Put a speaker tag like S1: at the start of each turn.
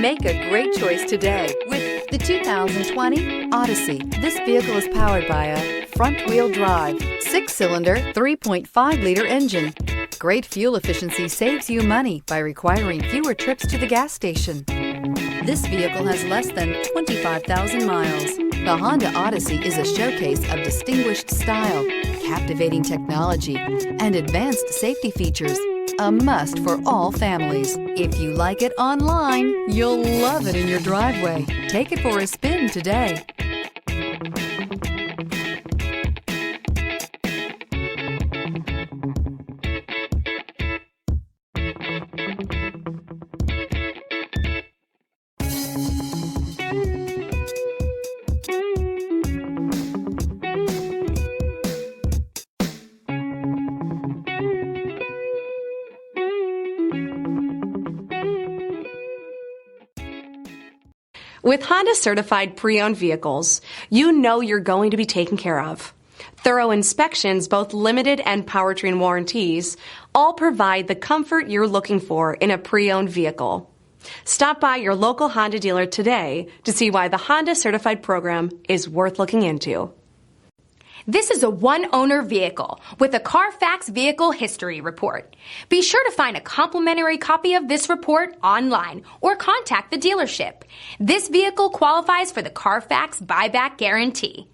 S1: Make a great choice today with the 2020 Odyssey. This vehicle is powered by a front-wheel drive, 6-cylinder, 3.5-liter engine. Great fuel efficiency saves you money by requiring fewer trips to the gas station. This vehicle has less than 25,000 miles. The Honda Odyssey is a showcase of distinguished style, captivating technology, and advanced safety features. A must for all families. If you like it online, you'll love it in your driveway. Take it for a spin today.
S2: With Honda certified pre-owned vehicles, you know you're going to be taken care of. Thorough inspections, both limited and powertrain warranties, all provide the comfort you're looking for in a pre-owned vehicle. Stop by your local Honda dealer today to see why the Honda certified program is worth looking into.
S3: This is a one-owner vehicle with a CARFAX Vehicle History Report. Be sure to find a complimentary copy of this report online or contact the dealership. This vehicle qualifies for the CARFAX Buyback Guarantee.